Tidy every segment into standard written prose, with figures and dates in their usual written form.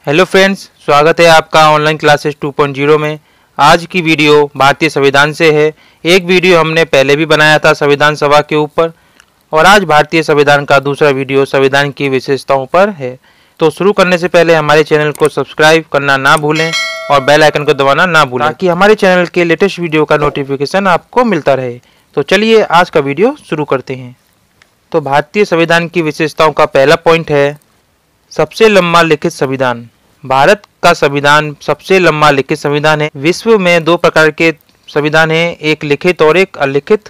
Hello friends, स्वागत है आपका ऑनलाइन क्लासेस 2.0 में। आज की वीडियो भारतीय संविधान से है। एक वीडियो हमने पहले भी बनाया था संविधान सभा के ऊपर, और आज भारतीय संविधान का दूसरा वीडियो संविधान की विशेषताओं पर है। तो शुरू करने से पहले हमारे चैनल को सब्सक्राइब करना ना भूलें और बेल आइकन को दबाना ना भूलें, ताकि हमारे चैनल के लेटेस्ट वीडियो का नोटिफिकेशन आपको मिलता रहे। तो चलिए आज का वीडियो शुरू करते हैं। तो भारतीय संविधान की विशेषताओं का पहला पॉइंट है सबसे लंबा लिखित संविधान। भारत का संविधान सबसे लंबा लिखित संविधान है। विश्व में दो प्रकार के संविधान हैं, एक लिखित और एक अलिखित।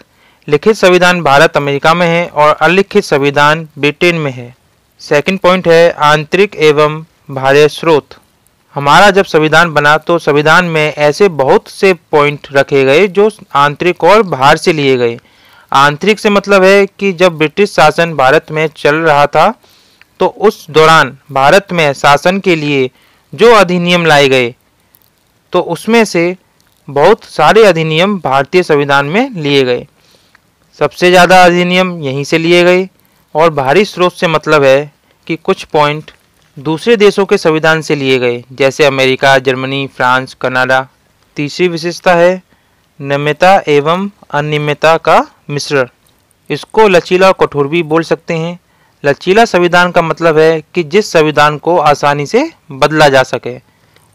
लिखित संविधान भारत अमेरिका में है और अलिखित संविधान ब्रिटेन में है। सेकंड पॉइंट है आंतरिक एवं बाह्य स्रोत। हमारा जब संविधान बना तो संविधान में ऐसे बहुत से पॉइंट रखे गए जो आंतरिक और बाहर से लिए गए। आंतरिक से मतलब है कि जब ब्रिटिश शासन भारत में चल रहा था तो उस दौरान भारत में शासन के लिए जो अधिनियम लाए गए तो उसमें से बहुत सारे अधिनियम भारतीय संविधान में लिए गए। सबसे ज़्यादा अधिनियम यहीं से लिए गए। और बाहरी स्रोत से मतलब है कि कुछ पॉइंट दूसरे देशों के संविधान से लिए गए, जैसे अमेरिका, जर्मनी, फ्रांस, कनाडा। तीसरी विशेषता है नियमितता एवं अनियमितता का मिश्रण। इसको लचीला और कठोर भी बोल सकते हैं। लचीला संविधान का मतलब है कि जिस संविधान को आसानी से बदला जा सके,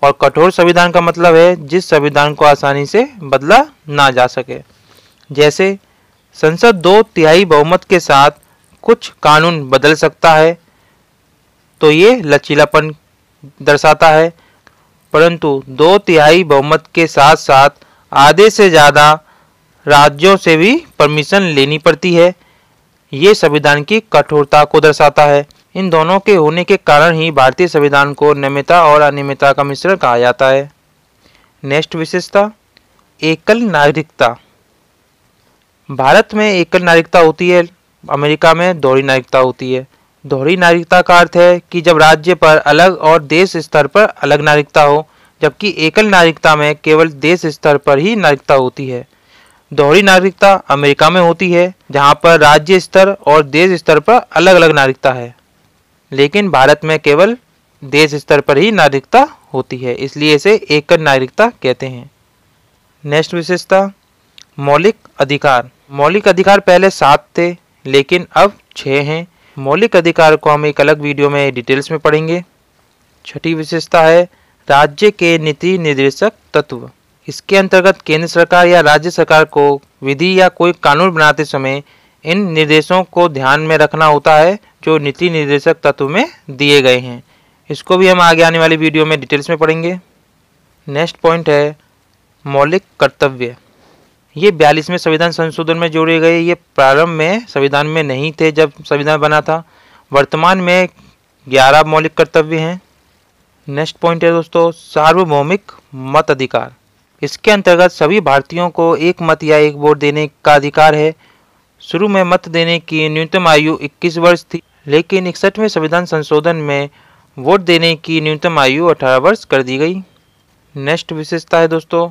और कठोर संविधान का मतलब है जिस संविधान को आसानी से बदला ना जा सके। जैसे संसद 2/3 बहुमत के साथ कुछ कानून बदल सकता है तो ये लचीलापन दर्शाता है, परंतु 2/3 बहुमत के साथ साथ आधे से ज़्यादा राज्यों से भी परमिशन लेनी पड़ती है, ये संविधान की कठोरता को दर्शाता है। इन दोनों के होने के कारण ही भारतीय संविधान को नियमितता और अनियमितता का मिश्रण कहा जाता है। नेक्स्ट विशेषता एकल नागरिकता। भारत में एकल नागरिकता होती है, अमेरिका में दोहरी नागरिकता होती है। दोहरी नागरिकता का अर्थ है कि जब राज्य पर अलग और देश स्तर पर अलग नागरिकता हो, जबकि एकल नागरिकता में केवल देश स्तर पर ही नागरिकता होती है। दोहरी नागरिकता अमेरिका में होती है, जहां पर राज्य स्तर और देश स्तर पर अलग अलग नागरिकता है, लेकिन भारत में केवल देश स्तर पर ही नागरिकता होती है, इसलिए इसे एकल नागरिकता कहते हैं। नेक्स्ट विशेषता मौलिक अधिकार। मौलिक अधिकार पहले 7 थे लेकिन अब 6 हैं। मौलिक अधिकार को हम एक अलग वीडियो में डिटेल्स में पढ़ेंगे। छठी विशेषता है राज्य के नीति निर्देशक तत्व। इसके अंतर्गत केंद्र सरकार या राज्य सरकार को विधि या कोई कानून बनाते समय इन निर्देशों को ध्यान में रखना होता है जो नीति निर्देशक तत्व में दिए गए हैं। इसको भी हम आगे आने वाली वीडियो में डिटेल्स में पढ़ेंगे। नेक्स्ट पॉइंट है मौलिक कर्तव्य। ये 42वें संविधान संशोधन में जोड़े गए। ये प्रारंभ में संविधान में नहीं थे जब संविधान बना था। वर्तमान में 11 मौलिक कर्तव्य हैं। नेक्स्ट पॉइंट है दोस्तों सार्वभौमिक मत अधिकार। इसके अंतर्गत सभी भारतीयों को एक मत या एक वोट देने का अधिकार है। शुरू में मत देने की न्यूनतम आयु 21 वर्ष थी, लेकिन 61वें संविधान संशोधन में वोट देने की न्यूनतम आयु 18 वर्ष कर दी गई। नेक्स्ट विशेषता है दोस्तों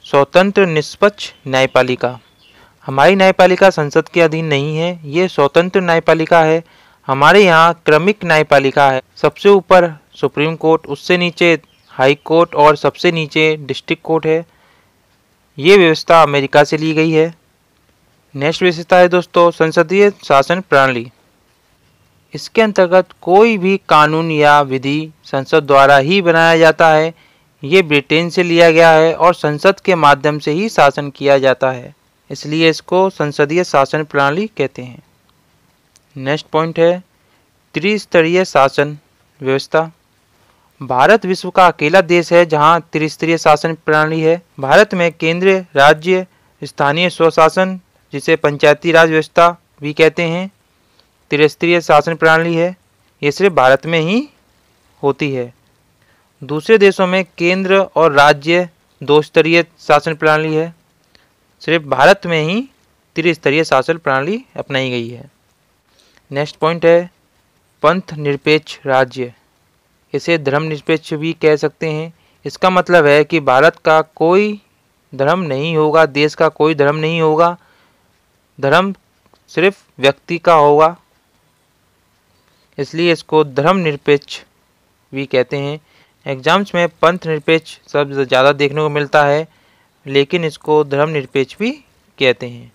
स्वतंत्र निष्पक्ष न्यायपालिका। हमारी न्यायपालिका संसद के अधीन नहीं है, ये स्वतंत्र न्यायपालिका है। हमारे यहाँ क्रमिक न्यायपालिका है। सबसे ऊपर सुप्रीम कोर्ट, उससे नीचे हाई कोर्ट और सबसे नीचे डिस्ट्रिक्ट कोर्ट है। ये व्यवस्था अमेरिका से ली गई है। नेक्स्ट विशेषता है दोस्तों संसदीय शासन प्रणाली। इसके अंतर्गत कोई भी कानून या विधि संसद द्वारा ही बनाया जाता है। ये ब्रिटेन से लिया गया है और संसद के माध्यम से ही शासन किया जाता है, इसलिए इसको संसदीय शासन प्रणाली कहते हैं। नेक्स्ट पॉइंट है त्रिस्तरीय शासन व्यवस्था। भारत विश्व का अकेला देश है जहां त्रिस्तरीय शासन प्रणाली है। भारत में केंद्र, राज्य, स्थानीय स्वशासन, जिसे पंचायती राज व्यवस्था भी कहते हैं, त्रिस्तरीय शासन प्रणाली है। ये सिर्फ भारत में ही होती है। दूसरे देशों में केंद्र और राज्य 2 स्तरीय शासन प्रणाली है। सिर्फ भारत में ही त्रिस्तरीय शासन प्रणाली अपनाई गई है। नेक्स्ट पॉइंट है पंथ निरपेक्ष राज्य। इसे धर्मनिरपेक्ष भी कह सकते हैं। इसका मतलब है कि भारत का कोई धर्म नहीं होगा, देश का कोई धर्म नहीं होगा, धर्म सिर्फ व्यक्ति का होगा, इसलिए इसको धर्मनिरपेक्ष भी कहते हैं। एग्जाम्स में पंथ निरपेक्ष शब्द ज़्यादा देखने को मिलता है, लेकिन इसको धर्मनिरपेक्ष भी कहते हैं।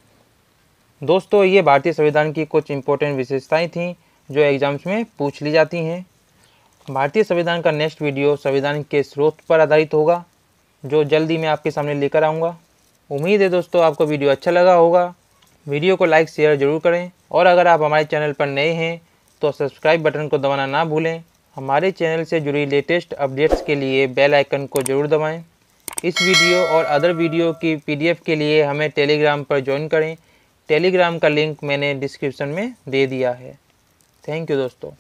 दोस्तों, ये भारतीय संविधान की कुछ इम्पोर्टेंट विशेषताएं थीं जो एग्जाम्स में पूछ ली जाती हैं। भारतीय संविधान का नेक्स्ट वीडियो संविधान के स्रोत पर आधारित होगा, जो जल्दी मैं आपके सामने लेकर आऊँगा। उम्मीद है दोस्तों आपको वीडियो अच्छा लगा होगा। वीडियो को लाइक शेयर ज़रूर करें, और अगर आप हमारे चैनल पर नए हैं तो सब्सक्राइब बटन को दबाना ना भूलें। हमारे चैनल से जुड़ी लेटेस्ट अपडेट्स के लिए बेल आइकन को ज़रूर दबाएं। इस वीडियो और अदर वीडियो की PDF के लिए हमें टेलीग्राम पर ज्वाइन करें। टेलीग्राम का लिंक मैंने डिस्क्रिप्शन में दे दिया है। थैंक यू दोस्तों।